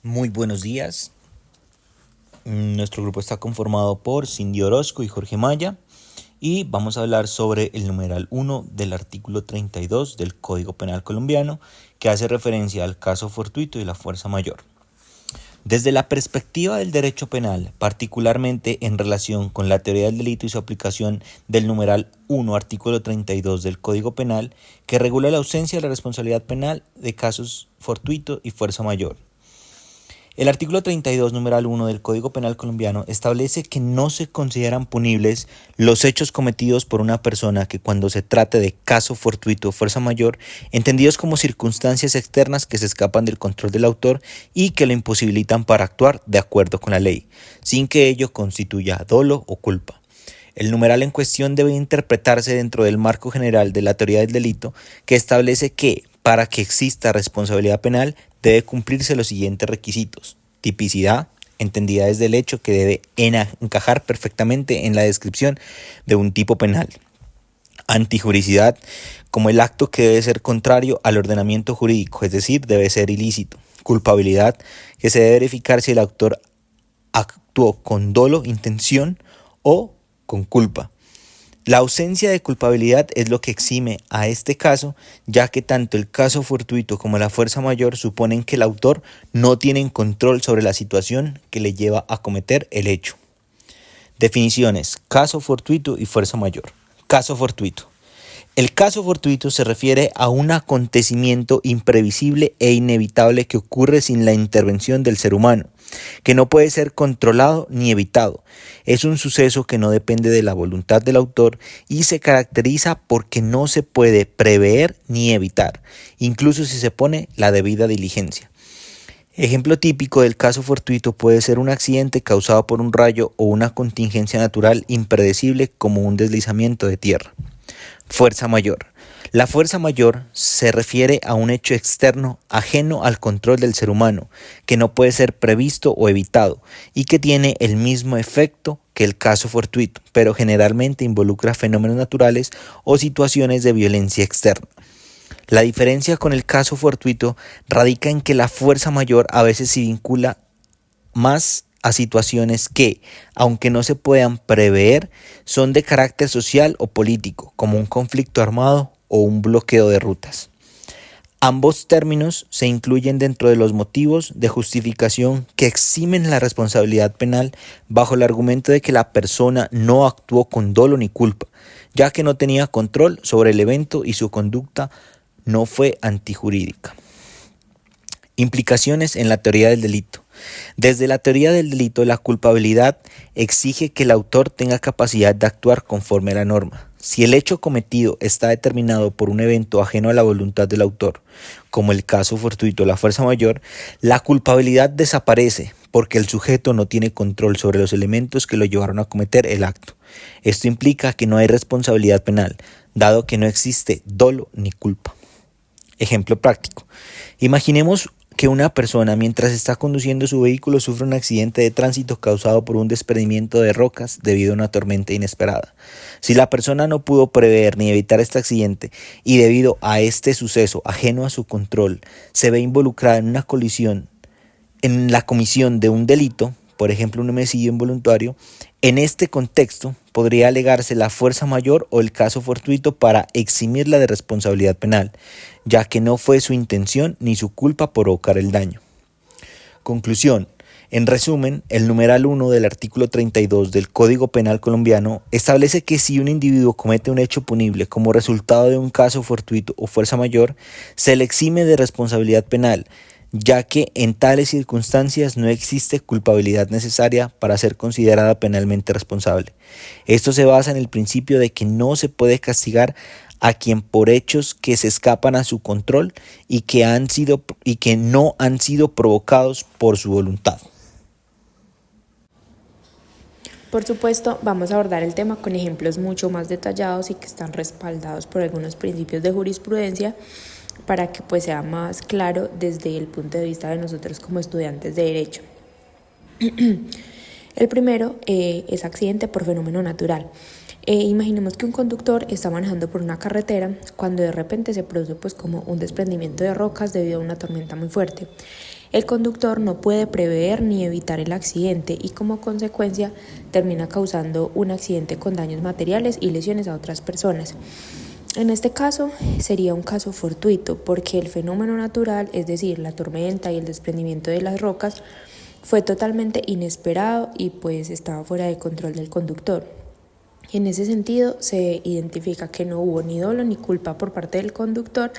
Muy buenos días. Nuestro grupo está conformado por Cindy Orozco y Jorge Maya y vamos a hablar sobre el numeral 1 del artículo 32 del Código Penal colombiano, que hace referencia al caso fortuito y la fuerza mayor. Desde la perspectiva del derecho penal, particularmente en relación con la teoría del delito y su aplicación del numeral 1, artículo 32 del Código Penal, que regula la ausencia de la responsabilidad penal de casos fortuito y fuerza mayor. El artículo 32, numeral 1 del Código Penal colombiano establece que no se consideran punibles los hechos cometidos por una persona que cuando se trate de caso fortuito o fuerza mayor, entendidos como circunstancias externas que se escapan del control del autor y que lo imposibilitan para actuar de acuerdo con la ley, sin que ello constituya dolo o culpa. El numeral en cuestión debe interpretarse dentro del marco general de la teoría del delito, que establece que, para que exista responsabilidad penal, debe cumplirse los siguientes requisitos: tipicidad, entendida desde el hecho que debe encajar perfectamente en la descripción de un tipo penal; antijuricidad, como el acto que debe ser contrario al ordenamiento jurídico, es decir, debe ser ilícito; culpabilidad, que se debe verificar si el autor actuó con dolo, intención o con culpa. La ausencia de culpabilidad es lo que exime a este caso, ya que tanto el caso fortuito como la fuerza mayor suponen que el autor no tiene control sobre la situación que le lleva a cometer el hecho. Definiciones: caso fortuito y fuerza mayor. Caso fortuito. El caso fortuito se refiere a un acontecimiento imprevisible e inevitable que ocurre sin la intervención del ser humano, que no puede ser controlado ni evitado. Es un suceso que no depende de la voluntad del autor y se caracteriza porque no se puede prever ni evitar, incluso si se pone la debida diligencia. Ejemplo típico del caso fortuito puede ser un accidente causado por un rayo o una contingencia natural impredecible como un deslizamiento de tierra. Fuerza mayor. La fuerza mayor se refiere a un hecho externo ajeno al control del ser humano, que no puede ser previsto o evitado, y que tiene el mismo efecto que el caso fortuito, pero generalmente involucra fenómenos naturales o situaciones de violencia externa. La diferencia con el caso fortuito radica en que la fuerza mayor a veces se vincula más a situaciones que, aunque no se puedan prever, son de carácter social o político, como un conflicto armado o un bloqueo de rutas. Ambos términos se incluyen dentro de los motivos de justificación que eximen la responsabilidad penal bajo el argumento de que la persona no actuó con dolo ni culpa, ya que no tenía control sobre el evento y su conducta no fue antijurídica. Implicaciones en la teoría del delito. Desde la teoría del delito, la culpabilidad exige que el autor tenga capacidad de actuar conforme a la norma. Si el hecho cometido está determinado por un evento ajeno a la voluntad del autor, como el caso fortuito o la fuerza mayor, la culpabilidad desaparece porque el sujeto no tiene control sobre los elementos que lo llevaron a cometer el acto. Esto implica que no hay responsabilidad penal, dado que no existe dolo ni culpa. Ejemplo práctico. Imaginemos que una persona, mientras está conduciendo su vehículo, sufre un accidente de tránsito causado por un desprendimiento de rocas debido a una tormenta inesperada. Si la persona no pudo prever ni evitar este accidente y debido a este suceso ajeno a su control se ve involucrada en una colisión, en la comisión de un delito, por ejemplo un homicidio involuntario, en este contexto podría alegarse la fuerza mayor o el caso fortuito para eximirla de responsabilidad penal, ya que no fue su intención ni su culpa provocar el daño. Conclusión. En resumen, el numeral 1 del artículo 32 del Código Penal colombiano establece que si un individuo comete un hecho punible como resultado de un caso fortuito o fuerza mayor, se le exime de responsabilidad penal, ya que en tales circunstancias no existe culpabilidad necesaria para ser considerada penalmente responsable. Esto se basa en el principio de que no se puede castigar a quien por hechos que se escapan a su control y que no han sido provocados por su voluntad. Por supuesto, vamos a abordar el tema con ejemplos mucho más detallados y que están respaldados por algunos principios de jurisprudencia para que pues sea más claro desde el punto de vista de nosotros como estudiantes de Derecho. El primero es accidente por fenómeno natural. Imaginemos que un conductor está manejando por una carretera cuando de repente se produce pues como un desprendimiento de rocas debido a una tormenta muy fuerte. el conductor no puede prever ni evitar el accidente y como consecuencia termina causando un accidente con daños materiales y lesiones a otras personas. En este caso sería un caso fortuito porque el fenómeno natural, es decir, la tormenta y el desprendimiento de las rocas, fue totalmente inesperado y pues estaba fuera de control del conductor. En ese sentido se identifica que no hubo ni dolo ni culpa por parte del conductor,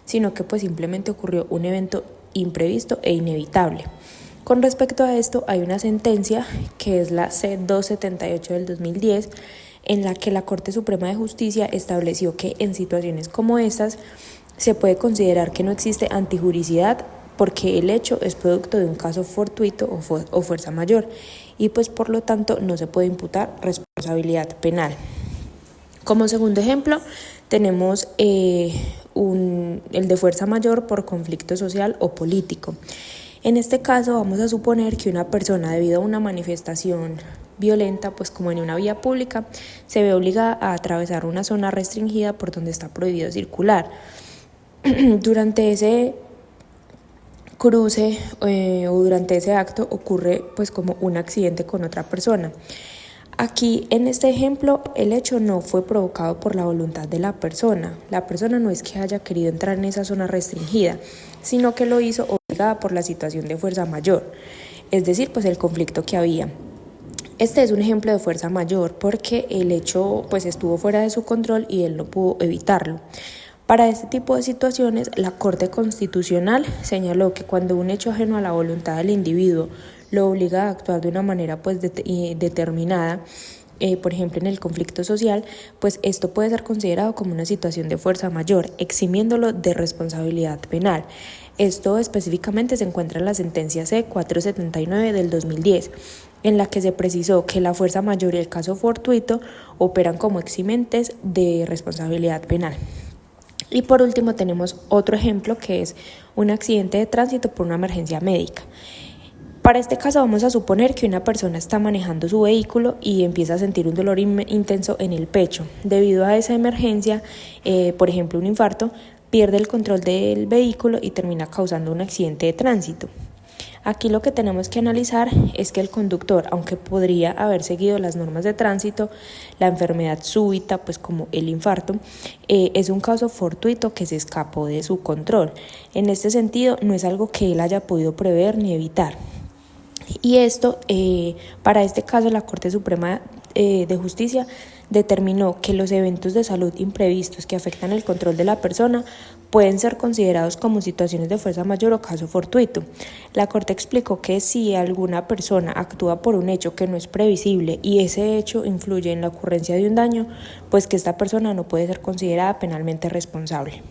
sino que pues simplemente ocurrió un evento imprevisto e inevitable. Con respecto a esto hay una sentencia que es la C-278 del 2010, en la que la Corte Suprema de Justicia estableció que en situaciones como estas se puede considerar que no existe antijuricidad porque el hecho es producto de un caso fortuito o fuerza mayor y pues por lo tanto no se puede imputar responsabilidad penal. Como segundo ejemplo tenemos el de fuerza mayor por conflicto social o político. En este caso vamos a suponer que una persona, debido a una manifestación violenta, pues como en una vía pública, se ve obligada a atravesar una zona restringida por donde está prohibido circular. Durante ese cruce o durante ese acto ocurre pues como un accidente con otra persona. Aquí en este ejemplo el hecho no fue provocado por la voluntad de la persona. La persona no es que haya querido entrar en esa zona restringida, sino que lo hizo obligada por la situación de fuerza mayor, es decir, pues el conflicto que había. Este es un ejemplo de fuerza mayor porque el hecho pues estuvo fuera de su control y él no pudo evitarlo. Para este tipo de situaciones, la Corte Constitucional señaló que cuando un hecho ajeno a la voluntad del individuo lo obliga a actuar de una manera pues determinada, por ejemplo en el conflicto social, pues esto puede ser considerado como una situación de fuerza mayor, eximiéndolo de responsabilidad penal. Esto específicamente se encuentra en la sentencia C-479 del 2010, en la que se precisó que la fuerza mayor y el caso fortuito operan como eximentes de responsabilidad penal. Y por último tenemos otro ejemplo que es un accidente de tránsito por una emergencia médica. Para este caso vamos a suponer que una persona está manejando su vehículo y empieza a sentir un dolor intenso en el pecho. Debido a esa emergencia, por ejemplo un infarto, pierde el control del vehículo y termina causando un accidente de tránsito. Aquí lo que tenemos que analizar es que el conductor, aunque podría haber seguido las normas de tránsito, la enfermedad súbita, pues como el infarto, es un caso fortuito que se escapó de su control. En este sentido, no es algo que él haya podido prever ni evitar. Y esto, para este caso, la Corte Suprema de Justicia determinó que los eventos de salud imprevistos que afectan el control de la persona pueden ser considerados como situaciones de fuerza mayor o caso fortuito. La Corte explicó que si alguna persona actúa por un hecho que no es previsible y ese hecho influye en la ocurrencia de un daño, pues que esta persona no puede ser considerada penalmente responsable.